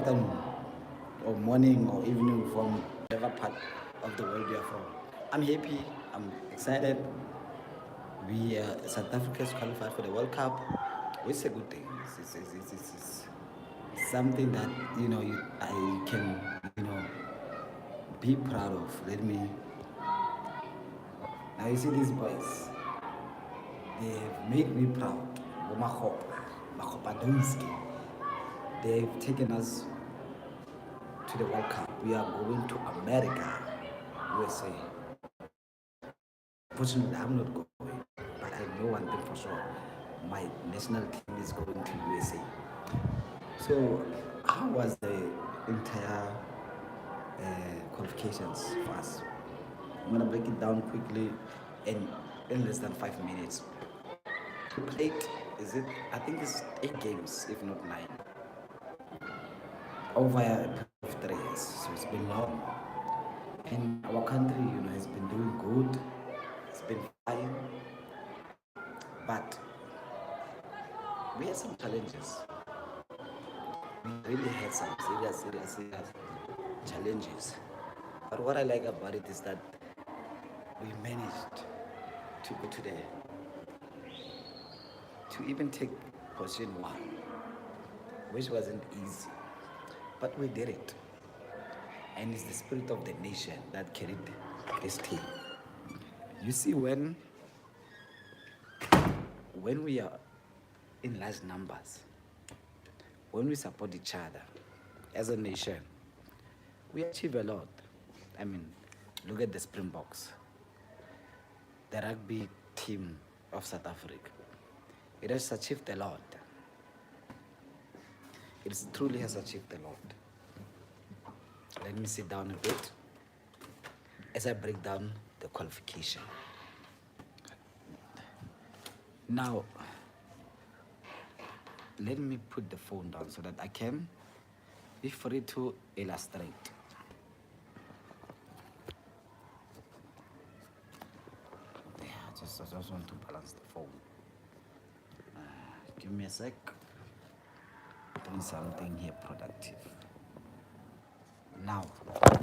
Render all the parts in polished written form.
afternoon or morning or evening from whatever part of the world you are from. I'm happy, I'm excited. South Africa is qualified for the World Cup, which is a good thing. It's something that I can be proud of. Let me. Now you see these boys, they have made me proud. They've taken us to the World Cup. We are going to America, USA. Fortunately, I'm not going, but I know one thing for sure. My national team is going to USA. So, how was the entire qualifications for us? I'm gonna break it down quickly in less than 5 minutes. We played, I think it's 8 games, if not 9, over a period of 3 years. So it's been long. And our country, has been doing good. It's been fine. But we had some challenges. We really had some serious challenges. But what I like about it is that we managed to go to even take position 1, which wasn't easy. But we did it. And it's the spirit of the nation that carried this team. You see, when we are in large numbers, when we support each other as a nation, we achieve a lot. I mean, look at the Springboks, the rugby team of South Africa. It has achieved a lot. It truly has achieved a lot. Let me sit down a bit as I break down the qualification. Now, let me put the phone down so that I can be free to illustrate. Yeah, I just want to balance the phone. Give me a sec. Doing something here productive. Now,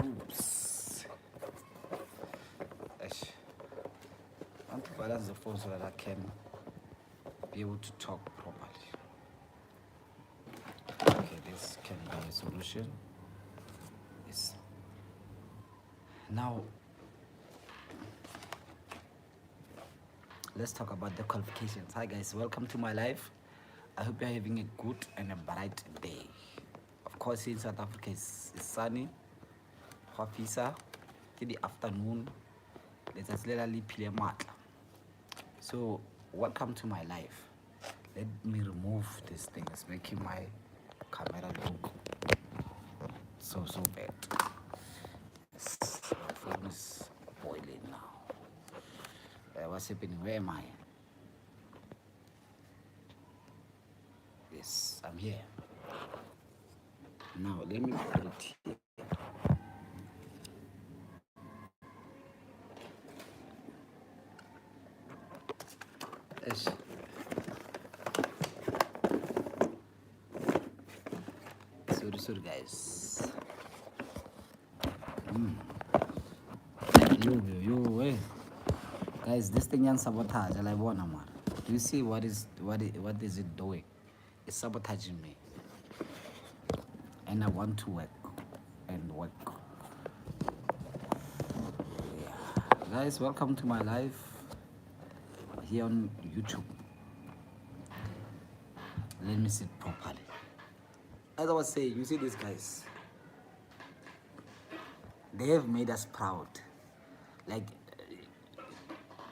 oops. I want to balance the phone so that I can be able to talk properly. Okay, this can be a solution. Yes. Now, let's talk about the qualifications. Hi guys, welcome to my life. I hope you're having a good and a bright day. Of course, in South Africa it's sunny. Hafisa, in the afternoon. Let's literally play mat. So, welcome to my life. Let me remove this thing. It's making my camera look so bad. Yes, my phone is boiling now. What's happening? Where am I? Yes, I'm here. Now, let me put it here. Sorry guys. Yo, guys, this thing is sabotage. I want man. Do you see what is it doing? It's sabotaging me. And I want to work. Yeah. Guys, welcome to my life here on YouTube. Let me sit properly. As I was saying, you see these guys, they have made us proud. Like,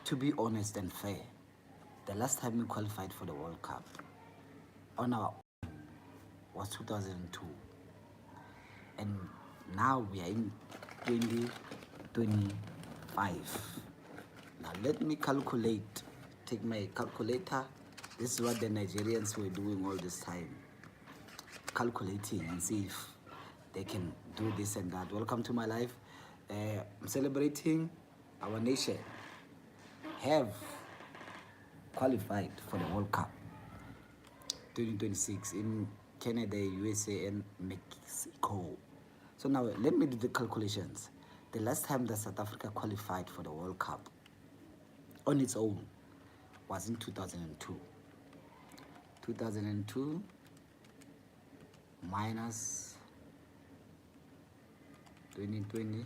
to be honest and fair, the last time we qualified for the World Cup on our own was 2002. And now we are in 2025. Now let me calculate. Take my calculator. This is what the Nigerians were doing all this time. Calculating and see if they can do this and that. Welcome to my life. I'm celebrating our nation have qualified for the World Cup 2026 in Canada, USA, and Mexico. So now let me do the calculations. The last time that South Africa qualified for the World Cup on its own was in 2002. 2002 minus 2020.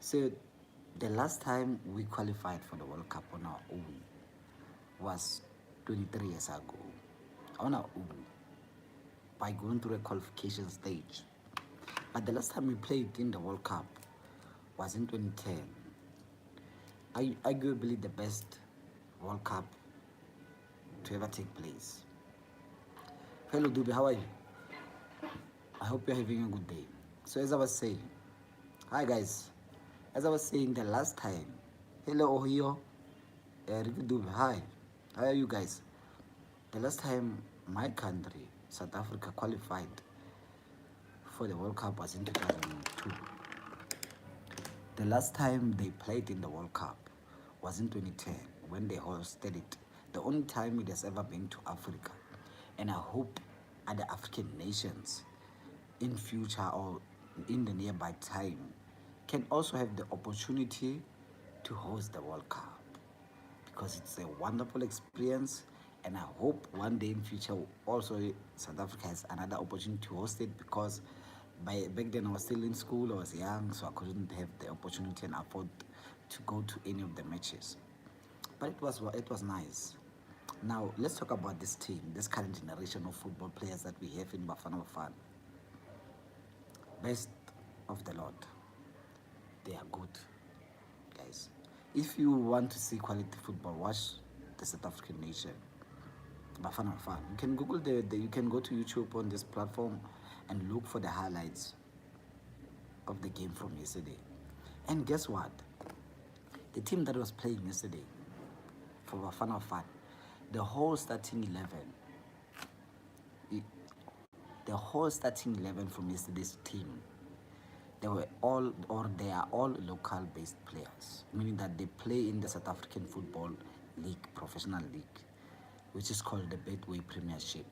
So the last time we qualified for the World Cup on our own was 23 years ago. On our own, by going through a qualification stage. But the last time we played in the World Cup was in 2010. Arguably the best World Cup to ever take place. Hello Dubi, how are you? I hope you're having a good day. So as I was saying, hi guys. As I was saying the last time, hello Ohio, Ricky Dubi, hi. How are you guys? The last time my country, South Africa, qualified for the World Cup was in 2002. The last time they played in the World Cup was in 2010 when they hosted it. The only time it has ever been to Africa. And I hope other African nations in future or in the nearby time can also have the opportunity to host the World Cup, because it's a wonderful experience, and I hope one day in future also South Africa has another opportunity to host it, because back then I was still in school, I was young, so I couldn't have the opportunity and afford to go to any of the matches. But it was nice. Now let's talk about this team, this current generation of football players that we have in Bafana Bafana. Best of the lot. They are good, guys. If you want to see quality football, watch the South African nation. Bafana Bafana. You can Google you can go to YouTube on this platform and look for the highlights of the game from yesterday. And guess what? The team that was playing yesterday for Bafana Bafana, the whole starting 11, from yesterday's team, they are all local based players, meaning that they play in the South African Football League, professional league, which is called the Betway Premiership,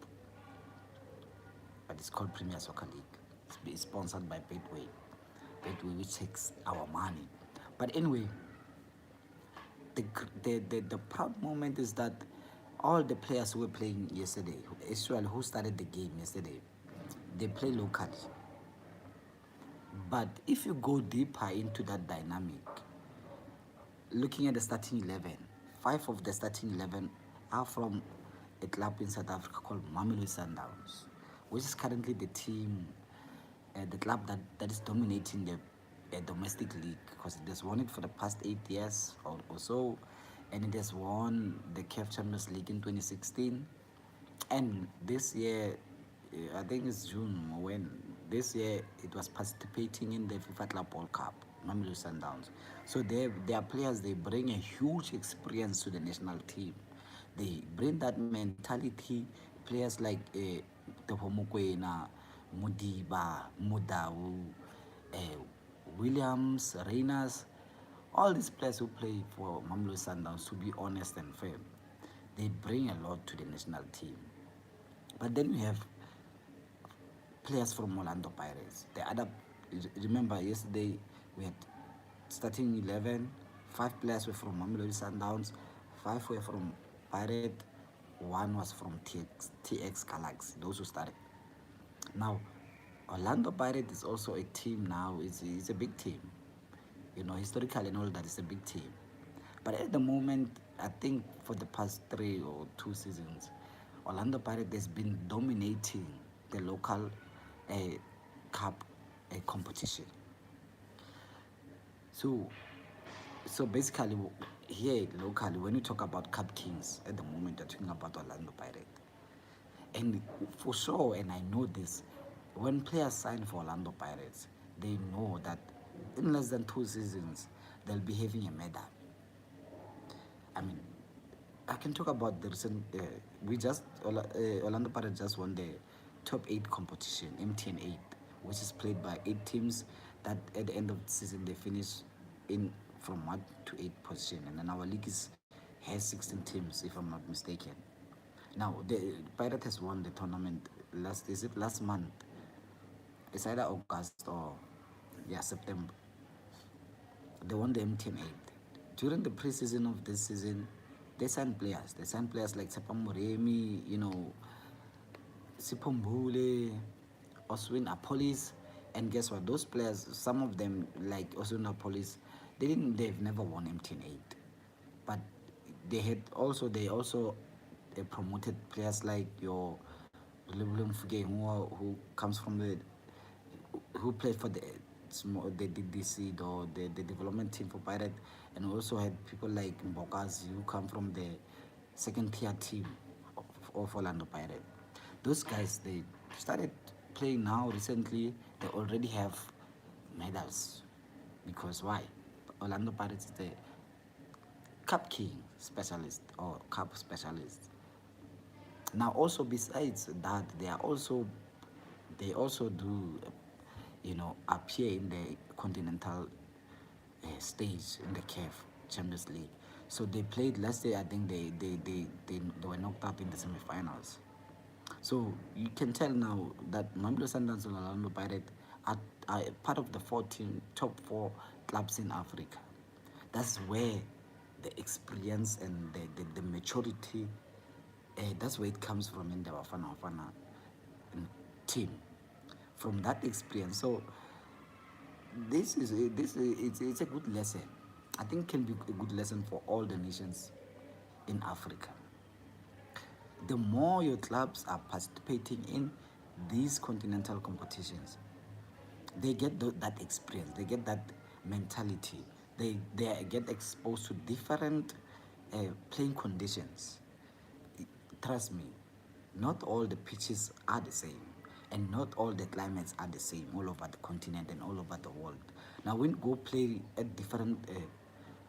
but it's called Premier Soccer League. It's sponsored by Betway, which takes our money. But anyway, the proud moment is that all the players who were playing yesterday, Israel, who started the game yesterday, they play locally. But if you go deeper into that dynamic, looking at the starting 11, 5 of the starting 11 are from a club in South Africa called Mamelodi Sundowns, which is currently the team, the club that is dominating the domestic league, because it has won it for the past 8 years or so, and it has won the CAF Champions League in 2016. And this year, I think it's June when this year it was participating in the FIFA Club World Cup, Mamelodi Sundowns. So their players, they bring a huge experience to the national team. They bring that mentality. Players like Topo Mokoena, Mudiba, Mudau, Williams, Reyners, all these players who play for Mamelodi Sundowns, to be honest and fair, they bring a lot to the national team. But then we have players from Orlando Pirates. Remember yesterday we had starting 11, 5 players were from Mamelodi Sundowns, 5 were from Pirate, 1 was from TX Galaxy, those who started. Now, Orlando Pirates is also a team now, it's a big team. You know, historically and all that, it's a big team. But at the moment, I think for the past 3 or 2 seasons, Orlando Pirates has been dominating the local cup competition. So basically, here locally, when you talk about Cup Kings, at the moment you're talking about Orlando Pirates. And for sure, and I know this, when players sign for Orlando Pirates, they know that in less than 2 seasons, they'll be having a medal. I mean, I can talk about the recent, Orlando Pirates just won the top 8 competition, MTN 8, which is played by 8 teams that at the end of the season, they finish in from 1 to 8 position. And then our league has 16 teams, if I'm not mistaken. Now the Pirate has won the tournament last month? It's either August or yeah September. They won the MTN 8. During the preseason of this season, they signed players. They signed players like Sepam Moremi, Sipombule, Oswin Apolis, and guess what? Those players, some of them like Oswin Apolis, they've never won MTN 8, but they also promoted players like your Lebulum Fuge who comes from who played for the DDC or the development team for Pirate, and we also had people like Mbokazi who come from the second tier team of Orlando Pirate. Those guys they started playing now recently. They already have medals because why? Orlando Pirates is the cup king specialist or cup specialist. Now also besides that, they also do appear in the continental stage in the CAF Champions League. So they played last year. I think they were knocked out in the semi-finals. So you can tell now that Mamelodi Sundowns and Orlando Pirates are part of the top four clubs in Africa. That's where the experience and the maturity, that's where it comes from in the Bafana team. From that experience, so it's a good lesson. I think can be a good lesson for all the nations in Africa. The more your clubs are participating in these continental competitions, they get that experience, they get that mentality, they get exposed to different playing conditions. Trust me, not all the pitches are the same, and not all the climates are the same all over the continent and all over the world. Now, when you go play at different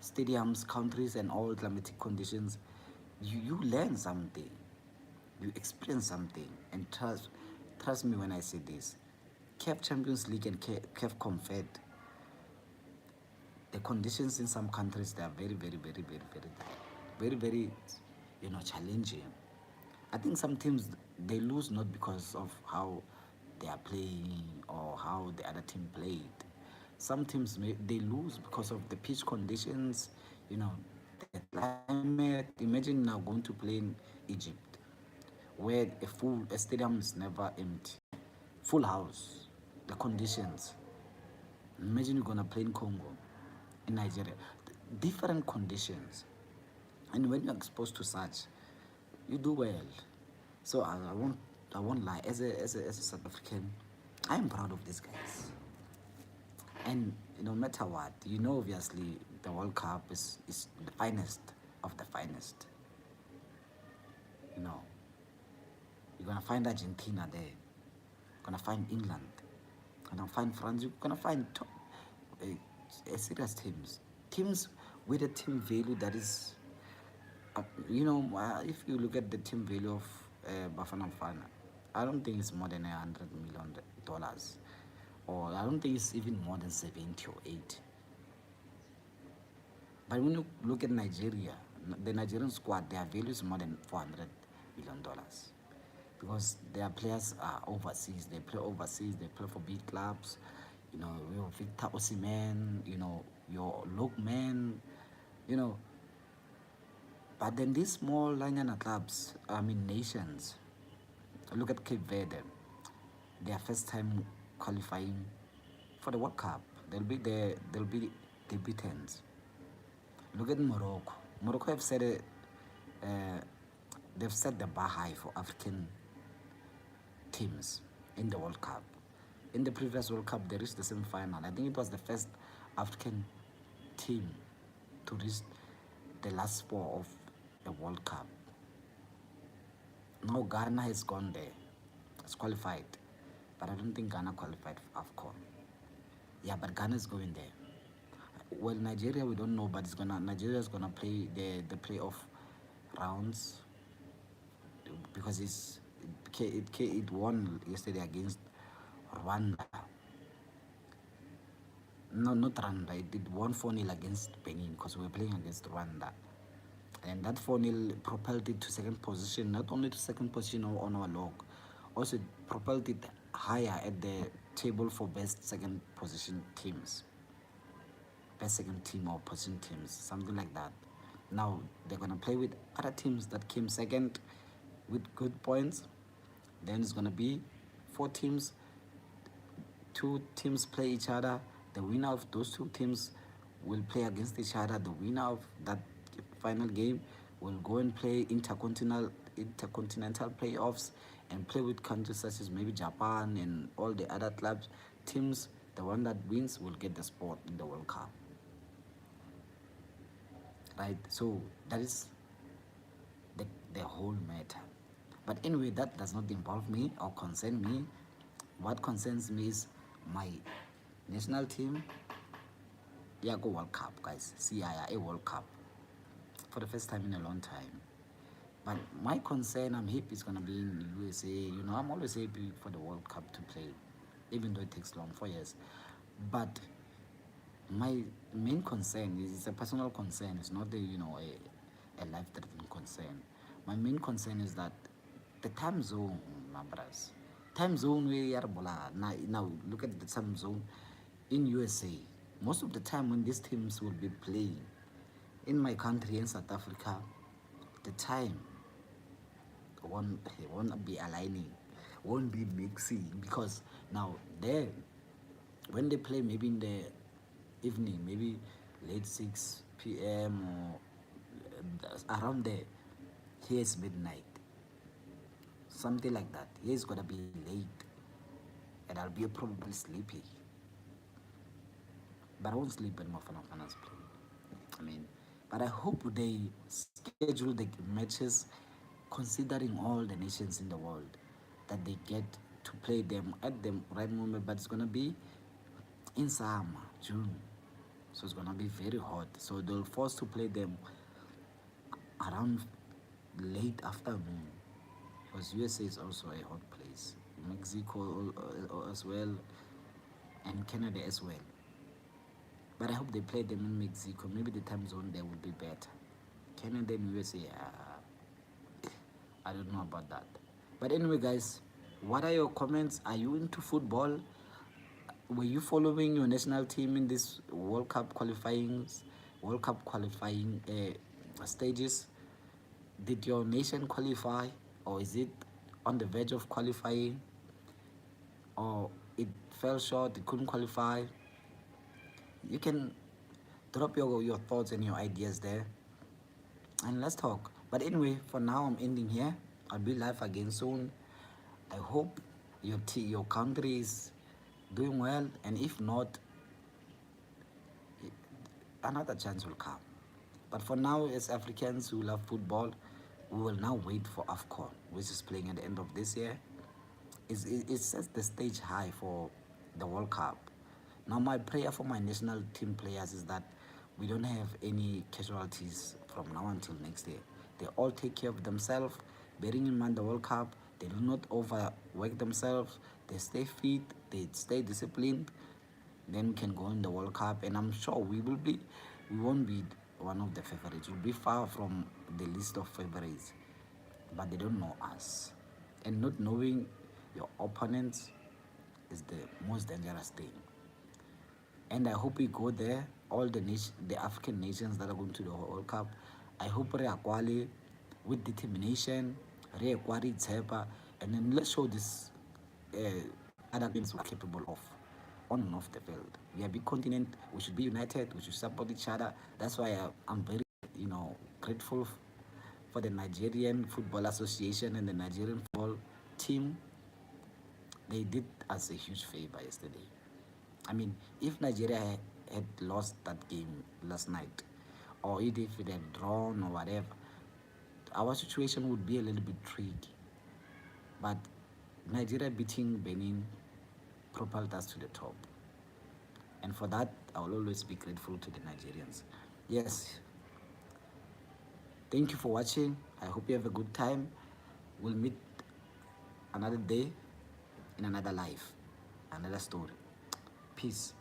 stadiums, countries, and all climatic conditions, you learn something, you experience something, and trust me when I say this. CAF Champions League and CAF Confed, the conditions in some countries they are very, very, very, very, very, very, very, challenging. I think some teams they lose not because of how they are playing or how the other team played. Some teams they lose because of the pitch conditions, the climate. Imagine now going to play in Egypt, where a stadium is never empty, full house, the conditions. Imagine you're gonna play in Congo, in Nigeria, different conditions, and when you're exposed to such, you do well. So I won't lie. As a South African, I am proud of these guys. And no matter what, obviously the World Cup is the finest of the finest. You know, you're gonna find Argentina there. You're gonna find England. You're gonna find France. You're gonna find top, serious teams with a team value that is, if you look at the team value of Bafana Bafana, I don't think it's more than $100 million, or I don't think it's even more than 70 or 80. But when you look at Nigeria, the Nigerian squad, their value is more than $400 million because their players are overseas. They play overseas. They play for big clubs. Your Victor Osimhen, your Lookman, you know. But then these small Lanyana clubs, nations, look at Cape Verde, their first time qualifying for the World Cup. They'll be debutants. Look at Morocco. Morocco they've set the bar high for African teams in the World Cup. In the previous World Cup, they reached the semi-final. I think it was the first African team to reach the last four of the World Cup. Now Ghana has gone there. It's qualified. But I don't think Ghana qualified for AFCON. Yeah, but Ghana is going there. Well, Nigeria, we don't know, but Nigeria is gonna play the playoff rounds because it won yesterday against Rwanda. No, not Rwanda. It won 4-0 against Benin because we were playing against Rwanda. And that 4-0 propelled it to second position, not only to second position on our log, also propelled it higher at the table for best second position teams, best second team or position teams, something like that. Now they're gonna play with other teams that came second with good points. Then it's gonna be 4 teams. 2 teams play each other. The winner of those 2 teams will play against each other. The winner of that final game will go and play intercontinental playoffs and play with countries such as maybe Japan and all the other clubs. Teams, the one that wins will get the spot in the World Cup. Right? So that is the whole matter. But anyway, that does not involve me or concern me. What concerns me is my national team. Yeah, go World Cup, guys. See, a World Cup for the first time in a long time. But my concern, I'm happy it's gonna be in USA. You know, I'm always happy for the World Cup to play, even though it takes long, 4 years. But my main concern is, it's a personal concern. It's not a life-threatening concern. My main concern is that the time zone, my brothers. Time zone where you are now look at the time zone in USA. Most of the time when these teams will be playing in my country in South Africa, the time won't be aligning, won't be mixing, because now there when they play maybe in the evening, maybe late 6 p.m. or around there, here's midnight, something like that. Here's gonna be late and I'll be probably sleepy, but I won't sleep when my Fananas play. I mean, but I hope they schedule the matches considering all the nations in the world, that they get to play them at the right moment. But it's gonna be in summer, June, so it's gonna be very hot. So they'll force to play them around late afternoon, because USA is also a hot place. Mexico as well, and Canada as well. But I hope they play them in Mexico. Maybe the time zone there will be better. Canada and USA, I don't know about that. But anyway, guys, what are your comments? Are you into football? Were you following your national team in this World Cup qualifying stages? Did your nation qualify, or is it on the verge of qualifying, or it fell short, it couldn't qualify? You can drop your thoughts and your ideas there, and let's talk. But anyway, for now I'm ending here. I'll be live again soon. I hope your country is doing well, and if not, another chance will come. But for now, as Africans who love football, we will now wait for AFCON, which is playing at the end of this year. It sets the stage high for the World Cup. Now, my prayer for my national team players is that we don't have any casualties from now until next year. They all take care of themselves, bearing in mind the World Cup. They do not overwork themselves. They stay fit. They stay disciplined. Then we can go in the World Cup, and I'm sure we won't be one of the favorites. We'll be far from the list of favorites, but they don't know us. And not knowing your opponents is the most dangerous thing. And I hope we go there, all the African nations that are going to the World Cup. I hope we are quali with determination, and then let's show this other things we're capable of on and off the field. We are a big continent. We should be united. We should support each other. That's why I'm very, grateful for the Nigerian Football Association and the Nigerian football team. They did us a huge favor yesterday. I mean, if Nigeria had lost that game last night, or if it had drawn or whatever, our situation would be a little bit tricky. But Nigeria beating Benin propelled us to the top. And for that, I will always be grateful to the Nigerians. Yes. Thank you for watching. I hope you have a good time. We'll meet another day in another life, another story. Peace.